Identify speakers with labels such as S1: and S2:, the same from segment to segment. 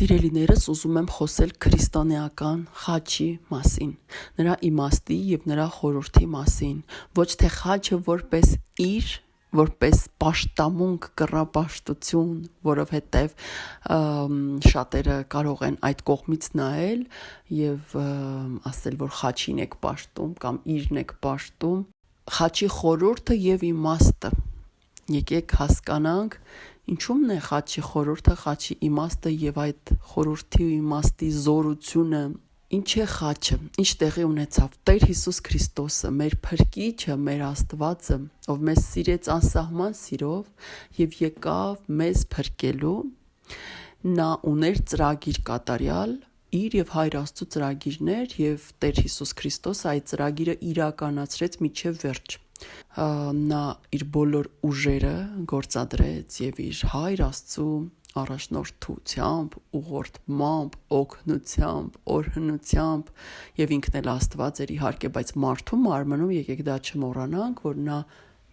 S1: Սիրելիներս, ուզում եմ խոսել քրիստոնեական խաչի մասին, նրա իմաստի և նրա խորհրդի մասին, ոչ թե խաչը որպես իր, որպես պաշտամունք, կռապաշտություն, որովհետև շատերը կարող են այդ կողմից նայել և ասել, որ խաչին եք պաշտում կամ իրն եք պաշտում, խաչի խորհուրդը և իմաստը, եկեք հասկանանք, ինչու՞մն է խաչի խորհուրդը, խաչի իմաստը և այդ խորհրդի ու իմաստի զորությունը, ինչ է խաչը, ինչ տեղի ունեցավ, Տեր Հիսուս Քրիստոսը, մեր Փրկիչը, մեր Աստվածը, ով մեզ սիրեց անսահման սիրով և եկավ մեզ փրկելու, նա ուներ ծրագիր կատարյալ, իր և Հայր Աստծո ծրագիրներ և Տեր Հիսուս Քրիստոսը այդ ծրագիրը իրականացրեց մինչև վերջ։ Նա իր բոլոր ուժերը գործադրեց և իր Հայր Աստծու առաջնորդությամբ, ուղղորդմամբ, օգնությամբ, օրհնությամբ և ինքն էլ Աստված էր իհարկե, բայց մարդու մարմնում եկեք դա չմոռանանք, որ նա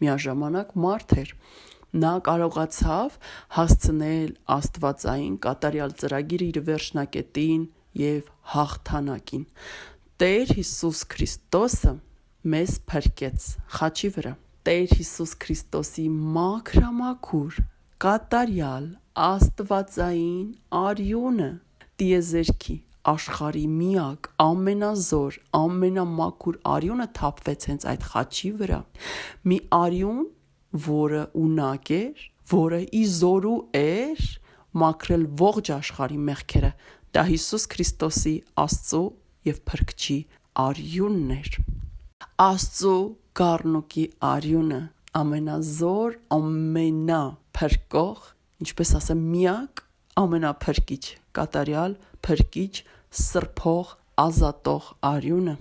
S1: միաժամանակ մարդ էր։ Նա կարողացավ հասցնել աստվածային կատարյալ ծրագիրը իր վերջնակետին և հաղթանակին։ Տեր Հիսուս Քրիստոսը մեզ փրկեց խաչի վրա։ Տեր Հիսուս Քրիստոսի մաքրամաքուր, կատարյալ, աստվածային արյունը տիեզերքի աշխարհի միակ, ամենազոր, ամենամաքուր արյունը թափվեց հենց այդ խաչի վրա։ Մի արյուն, որը ունակ էր, որը ի զորու էր մաքրել ողջ աշխարհի մեղքերը։ Դա Հիսուս Քրիստոսի Աստծո և Փրկչի արյունն էր։ Աստծո գառնուկի արյունը ամենազոր, ամենափրկող, ինչպես ասեմ, միակ ամենափրկիչ, կատարյալ փրկիչ, սրբող, ազատող արյունը։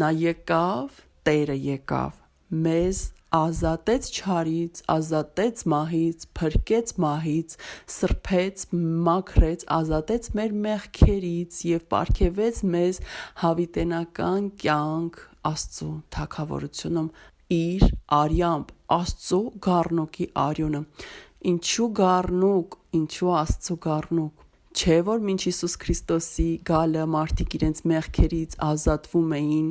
S1: Նա եկավ, Տերը եկավ, մեզ ազատեց չարից, ազատեց մահից, փրկեց մահից, սրբեց, մաքրեց, ազատեց մեր մեղքերից և պարգևեց մեզ հավիտենական կյանք Աստծո թագավորությունում իր արյամբ, Աստծո գառնուկի արյունը։ Ինչու գառնուկ, ինչու Աստծո գառնուկ։ Չէ՞ որ մինչ Հիսուս Քրիստոսի գալը մարդիկ իրենց մեղքերից ազատվում էին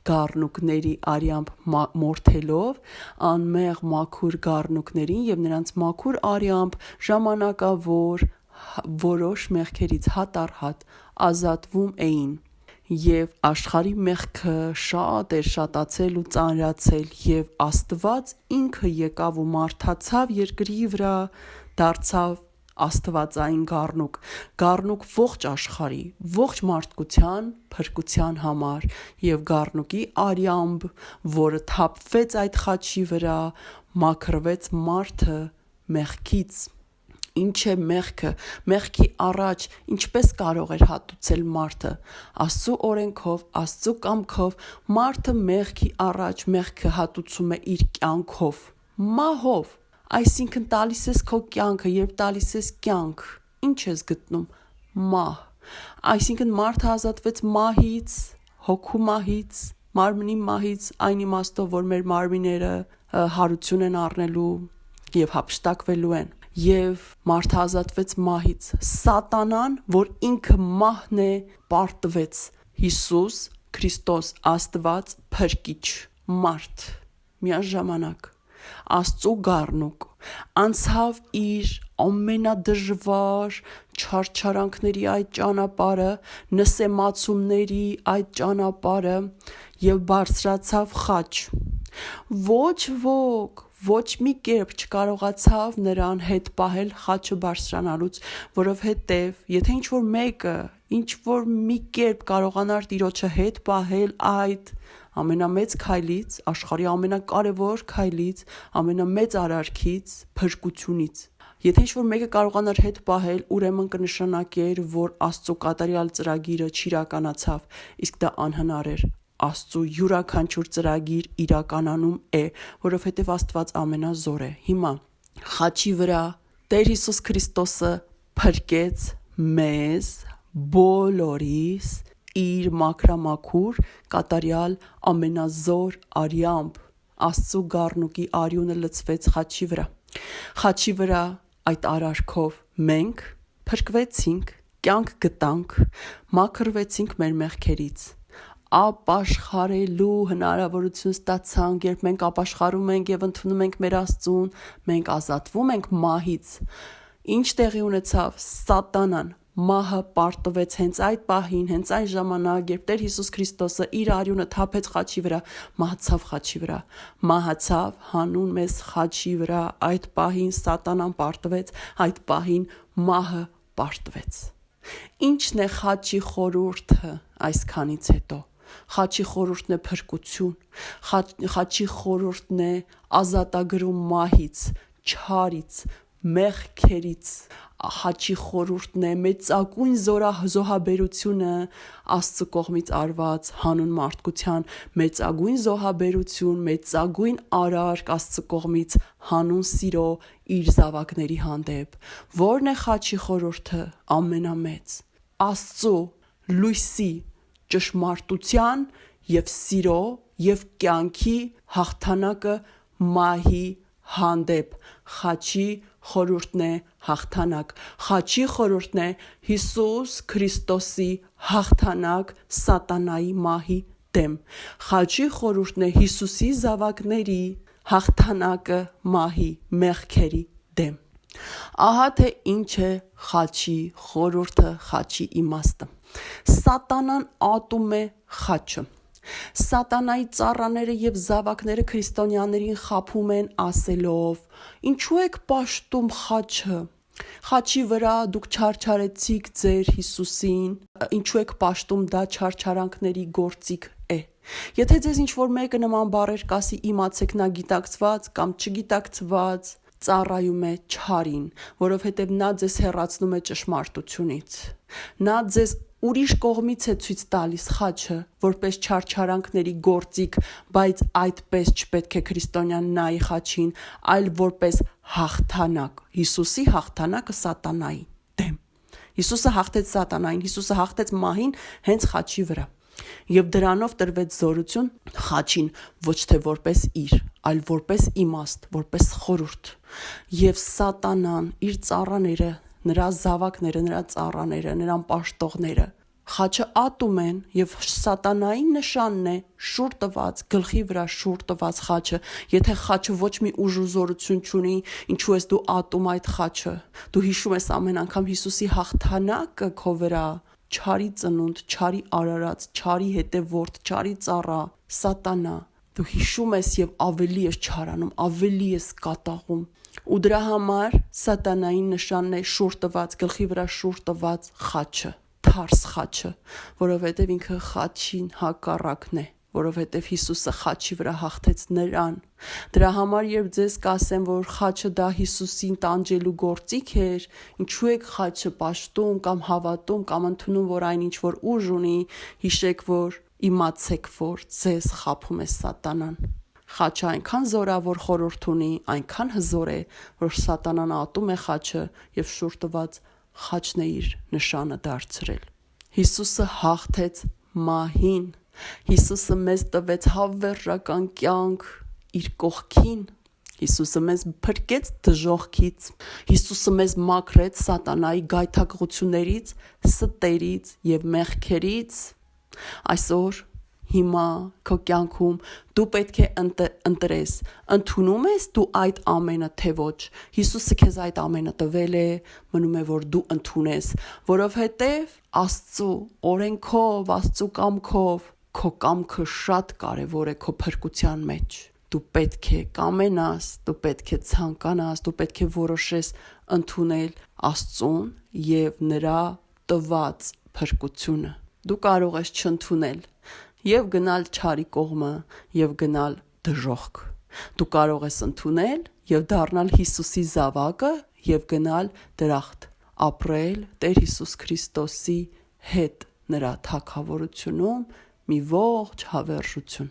S1: գառնուկների արյամբ մորթելով, անմեղ մաքուր գառնուկներին և նրանց մաքուր արյամբ ժամանակավոր որոշ մեղքերից հատ առ հատ ազատվում էին։ Եվ աշխարհի մեղքը շատ էր շատացել ու ծանրացել, և Աստված ինքը եկավ ու մարդացավ երկրի վրա, դարձավ աստվածային գառնուկ ողջ աշխարհի, ողջ մարդկության փրկության համար, և գառնուկի արյամբ, որը թափվեց այդ խաչի վրա, մաքրվեց մարդը մեղքից։ Ինչ է մեղքը։ Մեղքի առաջ ինչպես կարող էր հատուցել մարդը։ Աստծո օրենքով, Աստծո կամքով մարդը մեղքի առաջ մեղքը հատուցում է իր կյանքով, մահով։ Այսինքն տալիս ես քո կյանքը, երբ տալիս ես կյանք, ինչ ես գտնում։ Մահ։ Այսինքն մարդը ազատվեց մահից, հոգու մահից, մարմնի մահից, այն իմաստով, որ մեր մարմինները հարություն են առնելու և հափշտակվելու են։ Եվ մարդը ազատվեց մահից։ Սատանան, որ ինքը մահն է, պարտվեց։ Հիսուս Քրիստոս Աստված Փրկիչ, մարդ, միաժամանակ Աստծո գառնուկ, անցավ իր ամենադժվար չարչարանքների այդ ճանապարհը, նսեմացումների այդ ճանապարհը և բարձրացավ խաչ։ Ոչ ոք, ոչ մի կերպ չկարողացավ նրան հետ պահել խաչը բարձրանալուց, որովհետև եթե ինչ-որ մեկը, ինչ-որ մի կերպ կարողանար Տիրոջը հետ պահել այդ ամենամեծ քայլից, աշխարհի ամենակարևոր քայլից, ամենամեծ արարքից, փրկությունից, եթե ինչ-որ մեկը կարողանար հետ պահել, ուրեմն կնշանակեր, որ Աստծո կատարյալ ծրագիրը չիրականացավ, իսկ դա անհնար էր։ Աստծո յուրաքանչյուր ծրագիր իրականանում է, որովհետև Աստված ամենազոր է։ Հիմա խաչի վրա Տեր Հիսուս Քրիստոսը փրկեց մեզ բոլորիս իր մաքրամաքուր, կատարյալ, ամենազոր արյամբ։ Աստծո գառնուկի արյունը լցվեց խաչի վրա։ Խաչի վրա այդ արարքով մենք փրկվեցինք, կյանք գտանք, մաքրվեցինք մեր մեղքերից, ապաշխարելու հնարավորություն ստացանք, երբ մենք ապաշխարում ենք եւ ընդունում ենք մեր Աստծուն, մենք ազատվում ենք մահից։ Ինչ տեղի ունեցավ? Սատանան մահը պարտվեց հենց այդ պահին, հենց այն ժամանակ, երբ Տեր Հիսուս Քրիստոսը իր արյունը թափեց խաչի վրա, մահացավ խաչի վրա, մահացավ հանուն մեզ խաչի վրա, այդ պահին Սատանան պարտվեց, այդ պահին մահը պարտվեց։ Ինչն է խաչի խորհուրդը այսքանից հետո? Խաչի խորհուրդն է փրկություն, խաչի խորհուրդն է ազատագրում մահից, չարից, մեղքերից, խաչի խորհուրդն է մեծագույն զոհաբերությունը Աստծո կողմից արված հանուն մարդկության, մեծագույն զոհաբերություն, մեծագույն արարք Աստծո կողմից հանուն սիրո իր զավակների հանդեպ։ Որն է խաչի խորհուրդը? Ամենամեծ Աստծո լույսի, ճշմարտության եւ սիրո եւ կյանքի հաղթանակը մահի հանդեպ։ Խաչի խորհուրդն է հաղթանակ, խաչի խորհուրդն է Հիսուս Քրիստոսի հաղթանակ Սատանայի մահի դեմ, խաչի խորհուրդն է Հիսուսի զավակների հաղթանակը մահի մեղքերի դեմ։ Ահա թե ինչ է խաչի խորհուրդը, խաչի իմաստը։ Սատանան ատում է խաչը։ Սատանայի ծառաները եւ զավակները քրիստոնյաներին խաբում են ասելով. ինչու եք պաշտում խաչը? Խաչի վրա դուք չարչարեցիք ձեր Հիսուսին, ինչու եք պաշտում, դա չարչարանքների գործիք է։ Եթե ձեզ ինչ-որ մեկը նման բառեր կասի, իմացեք նա գիտակցված կամ չգիտակցված ծառայում է չարին, որովհետև նա ձեզ հեռացնում է ճշմարտությունից։ Նա ձեզ ուրիշ կողմից է ցույց տալիս խաչը, որպես չարչարանքների գործիք, բայց այդպես չպետք է քրիստոնյան նայի խաչին, այլ որպես հաղթանակ։ Հիսուսի հաղթանակը Սատանայի դեմ։ Հիսուսը հաղթեց Սատանային, Հիսուսը հաղթեց մահին հենց խաչի վրա։ Եվ դրանով տրվեց զորություն խաչին, ոչ թե որպես իր, այլ որպես իմաստ, որպես խորհուրդ։ Եվ Սատանան իր ծառաները, նրա զավակները, նրա ծառաները, նրան պաշտողները խաչը ատում են, եւ Սատանայի նշանն է շուռ տված, գլխի վրա շուռ տված խաչը։ Եթե խաչը ոչ մի ուժ ու զորություն չունի, ինչու ես դու ատում այդ խաչը? Դու հիշում ես ամեն անգամ Հիսուսի հաղթանակը քո վրա, չարի ծնունդ, չարի արարած, չարի հետևորդ, չարի ծառա, Սատանա։ Դու հիշում ես եւ ավելի ես չարանում, ավելի ես կատաղում։ Ու դրա համար Սատանայի նշանն է շուռ տված, գլխի վրա շուռ տված խաչը, թարս խաչը, որովհետև ինքը խաչին հակառակն է, որովհետև Հիսուսը խաչի վրա հաղթեց նրան։ Դրա համար երբ ձեզ կասեն, որ խաչը դա Հիսուսին տանջելու գործիք էր, ինչու եք խաչը պաշտում կամ հավատում կամ ընդունում, որ այն ինչ որ ուժ ունի, հիշեք, որ իմացեք, որ ձեզ խաբում է Սատանան։ Խաչը այնքան զորավոր խորհուրդ ունի, այնքան հզոր է, որ Սատանան ատում է խաչը եւ շուռ տված խաչն է իր նշանը դարձրել։ Հիսուսը հաղթեց մահին։ Հիսուսը մեզ տվեց հավերժական կյանք իր կողքին։ Հիսուսը մեզ փրկեց դժոխքից։ Հիսուսը մեզ մաքրեց Սատանայի գայթակղություններից, ստերից եւ մեղքերից։ Այսօր հիմա քո կյանքում դու պետք է ընտրես, ընդունում ես դու այդ ամենը, թե ոչ։ Հիսուսը քեզ այդ ամենը տվել է, մնում է որ դու ընդունես, որովհետև Աստծո օրենքով, Աստծո կամքով քո կամքը շատ կարևոր է քո փրկության մեջ։ Դու պետք է կամենաս, դու պետք է ցանկանաս, դու պետք է որոշես ընդունել Աստծուն եւ նրա տված փրկությունը։ Դու կարող ես չընդունել եւ գնալ չարի կողմը եւ գնալ դժոխք։ Դու կարող ես ընդունել եւ դառնալ Հիսուսի զավակը եւ գնալ դրախտ, ապրել Տեր Հիսուս Քրիստոսի հետ նրա թագավորությունում մի ողջ հավերժություն։